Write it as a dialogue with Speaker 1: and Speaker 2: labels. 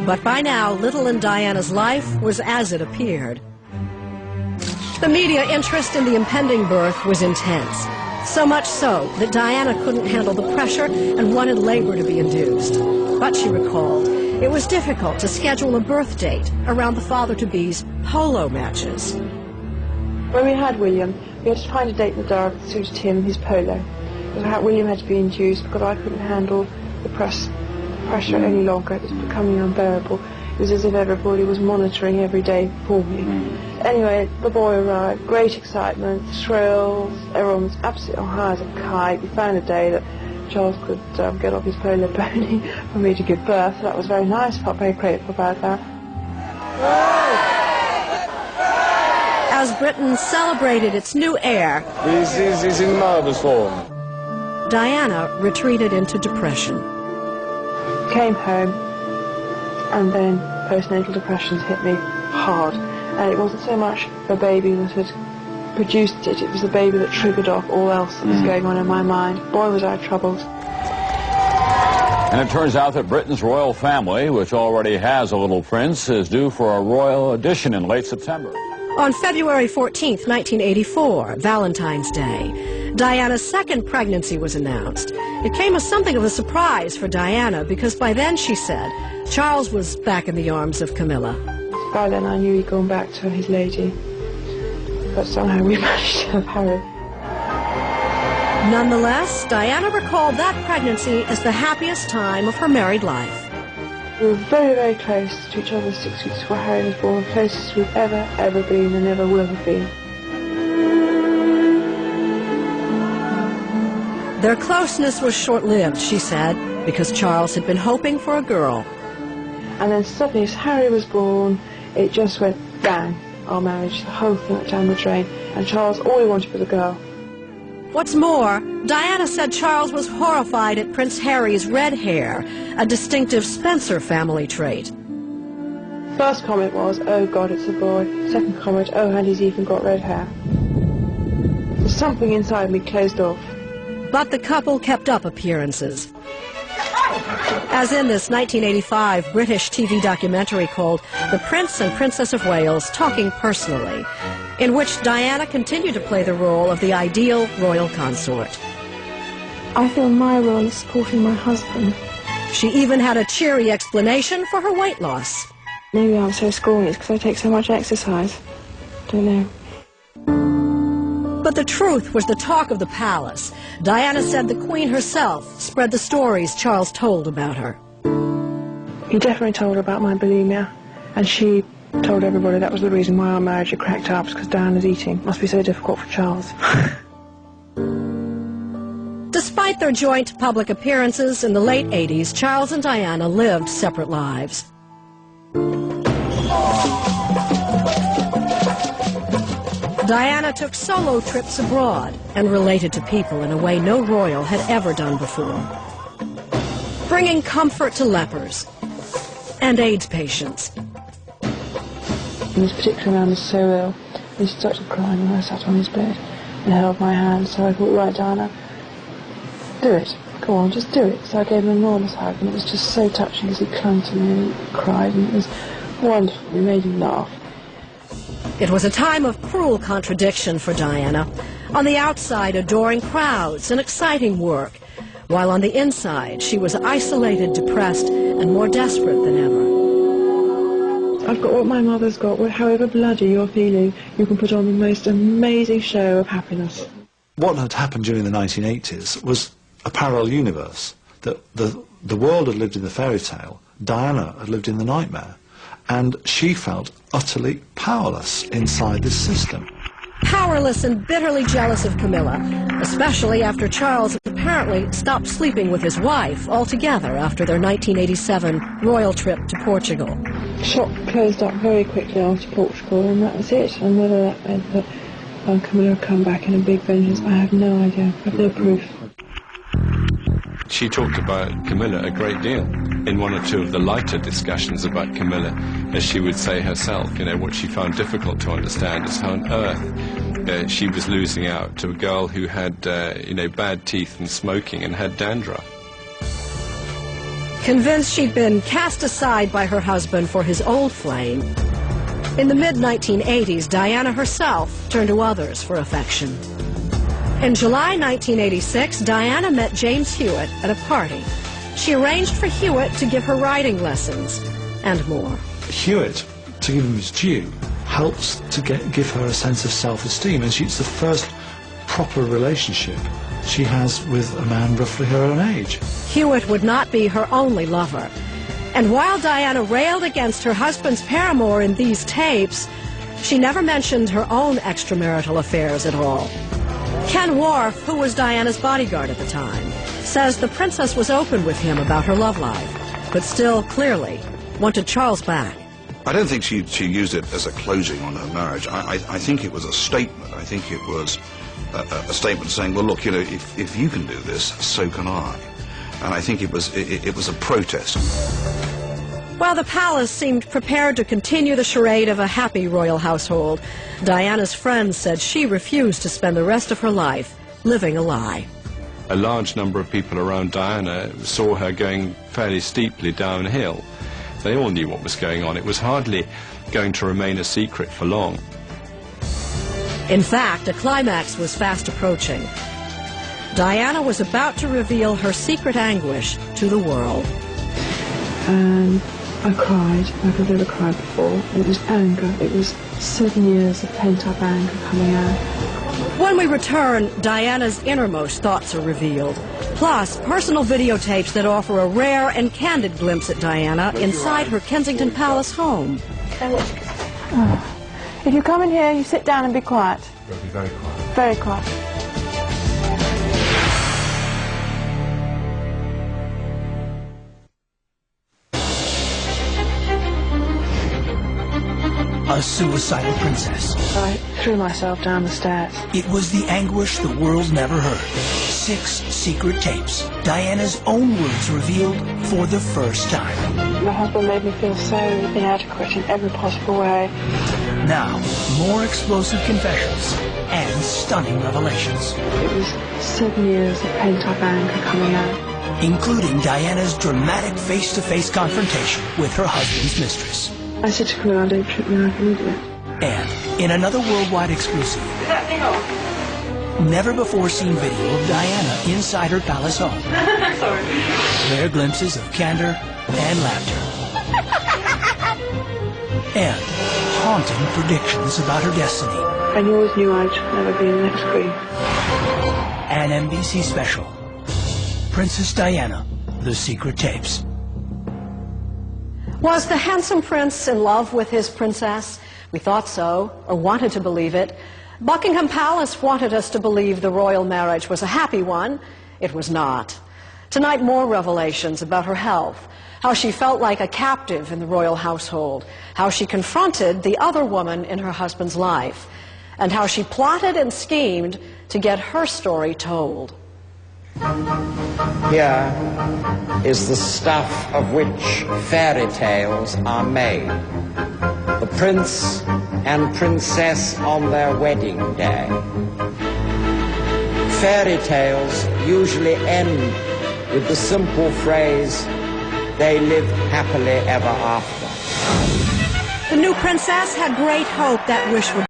Speaker 1: But by now, little in Diana's life was as it appeared. The media interest in the impending birth was intense. So much so that Diana couldn't handle the pressure and wanted labor to be induced. But she recalled, it was difficult to schedule a birth date around the father-to-be's polo matches.
Speaker 2: When we had William, we had to find a date in the dark that suited him and his polo. William had to be induced because I couldn't handle the pressure any longer. It was becoming unbearable. It was as if everybody was monitoring every day for me. Anyway, the boy arrived, great excitement, thrills, everyone was absolutely on high as a kite. We found a day that Charles could get off his polo pony for me to give birth. That was very nice, felt very grateful about that.
Speaker 1: As Britain celebrated its new heir,
Speaker 3: he's in marvellous form.
Speaker 1: Diana retreated into depression.
Speaker 2: Came home, and then postnatal depressions hit me hard. And it wasn't so much the baby that had produced it, it was the baby that triggered off all else that was going on in my mind. Boy, was I troubled.
Speaker 4: And it turns out that Britain's royal family, which already has a little prince, is due for a royal addition in late September.
Speaker 1: On February 14th, 1984, Valentine's Day, Diana's second pregnancy was announced. It came as something of a surprise for Diana because by then, she said, Charles was back in the arms of Camilla.
Speaker 2: By then I knew he'd gone back to his lady, but somehow we managed to have Harry.
Speaker 1: Nonetheless, Diana recalled that pregnancy as the happiest time of her married life.
Speaker 2: We were very, very close to each other 6 weeks before Harry was born, the closest we've ever been and ever will have been.
Speaker 1: Their closeness was short-lived, she said, because Charles had been hoping for a girl.
Speaker 2: And then suddenly, as Harry was born, it just went bang, our marriage. The whole thing went down the drain. And Charles, all he wanted was a girl.
Speaker 1: What's more, Diana said Charles was horrified at Prince Harry's red hair, a distinctive Spencer family trait.
Speaker 2: First comment was, oh God, it's a boy. Second comment, oh, and he's even got red hair. So something inside me closed off.
Speaker 1: But the couple kept up appearances. As in this 1985 British TV documentary called The Prince and Princess of Wales Talking Personally, in which Diana continued to play the role of the ideal royal consort.
Speaker 2: I feel my role is supporting my husband.
Speaker 1: She even had a cheery explanation for her weight loss.
Speaker 2: Maybe I'm so scrawny, it's because I take so much exercise. Don't know.
Speaker 1: But the truth was the talk of the palace. Diana said the Queen herself spread the stories Charles told about her.
Speaker 2: He definitely told her about my bulimia, and she told everybody that was the reason why our marriage had cracked up, because Diana's eating. Must be so difficult for Charles.
Speaker 1: Despite their joint public appearances in the late 80s, Charles and Diana lived separate lives. Diana took solo trips abroad and related to people in a way no royal had ever done before, bringing comfort to lepers and AIDS patients.
Speaker 2: And this particular man was so ill, he started crying when I sat on his bed and held my hand, so I thought, right, Diana, do it. Go on, just do it. So I gave him an enormous hug, and it was just so touching as he clung to me and he cried, and it was wonderful. We made him laugh.
Speaker 1: It was a time of cruel contradiction for Diana. On the outside, adoring crowds and exciting work, while on the inside, she was isolated, depressed, and more desperate than ever.
Speaker 2: I've got what my mother's got. However bloody you're feeling, you can put on the most amazing show of happiness.
Speaker 5: What had happened during the 1980s was a parallel universe. That the world had lived in the fairy tale, Diana had lived in the nightmare, and she felt utterly powerless inside this system.
Speaker 1: Powerless and bitterly jealous of Camilla, especially after Charles apparently stopped sleeping with his wife altogether after their 1987 royal trip to Portugal.
Speaker 2: Shop closed up very quickly after Portugal, and that was it. And whether that meant that Camilla would come back in a big vengeance, I have no idea. I have no proof.
Speaker 6: She talked about Camilla a great deal in one or two of the lighter discussions about Camilla, as she would say herself. You know, what she found difficult to understand is how on earth she was losing out to a girl who had, you know, bad teeth and smoking and had dandruff.
Speaker 1: convinced she'd been cast aside by her husband for his old flame. In the mid-1980s, Diana herself turned to others for affection. In July 1986, Diana met James Hewitt at a party. She arranged for Hewitt to give her riding lessons and more.
Speaker 5: Hewitt, to give him his due, helps to give her a sense of self-esteem, and it's the first proper relationship she has with a man roughly her own age.
Speaker 1: Hewitt would not be her only lover. And while Diana railed against her husband's paramour in these tapes, she never mentioned her own extramarital affairs at all. Ken Wharf, who was Diana's bodyguard at the time, says the princess was open with him about her love life, but still clearly wanted Charles back.
Speaker 7: I don't think she used it as a closing on her marriage. I think it was a statement. I think it was a statement saying, well, look, you know, if you can do this, so can I. And I think it was a protest.
Speaker 1: While the palace seemed prepared to continue the charade of a happy royal household, Diana's friends said she refused to spend the rest of her life living a lie.
Speaker 6: A large number of people around Diana saw her going fairly steeply downhill. They all knew what was going on. It was hardly going to remain a secret for long.
Speaker 1: In fact, a climax was fast approaching. Diana was about to reveal her secret anguish to the world.
Speaker 2: And I cried like I've never cried before. It was anger. It was 7 years of pent-up anger coming out.
Speaker 1: When we return, Diana's innermost thoughts are revealed, plus personal videotapes that offer a rare and candid glimpse at Diana inside her Kensington Palace home.
Speaker 2: If you come in here, you sit down and be quiet.
Speaker 3: You'll be very quiet.
Speaker 2: Very quiet.
Speaker 8: A suicidal princess.
Speaker 2: I threw myself down the stairs.
Speaker 8: It was the anguish the world never heard. 6 secret tapes. Diana's own words revealed for the first time.
Speaker 2: My husband made me feel so inadequate in every possible way.
Speaker 8: Now, more explosive confessions and stunning revelations.
Speaker 2: It was 7 years of pent-up anger coming out.
Speaker 8: Including Diana's dramatic face-to-face confrontation with her husband's mistress.
Speaker 2: I said to Camilla, don't treat me like an idiot.
Speaker 8: And in another worldwide exclusive, never before seen video of Diana inside her palace home.
Speaker 2: Sorry.
Speaker 8: Rare glimpses of candor and laughter. And haunting predictions about her destiny.
Speaker 2: And you always knew I'd never be in the next queen.
Speaker 8: An NBC special. Princess Diana, The Secret Tapes.
Speaker 1: Was the handsome prince in love with his princess? We thought so, or wanted to believe it. Buckingham Palace wanted us to believe the royal marriage was a happy one. It was not. Tonight, more revelations about her health, how she felt like a captive in the royal household, how she confronted the other woman in her husband's life, and how she plotted and schemed to get her story told.
Speaker 9: Here is the stuff of which fairy tales are made. The prince and princess on their wedding day. Fairy tales usually end with the simple phrase, they lived happily ever after.
Speaker 1: The new princess had great hope that wish would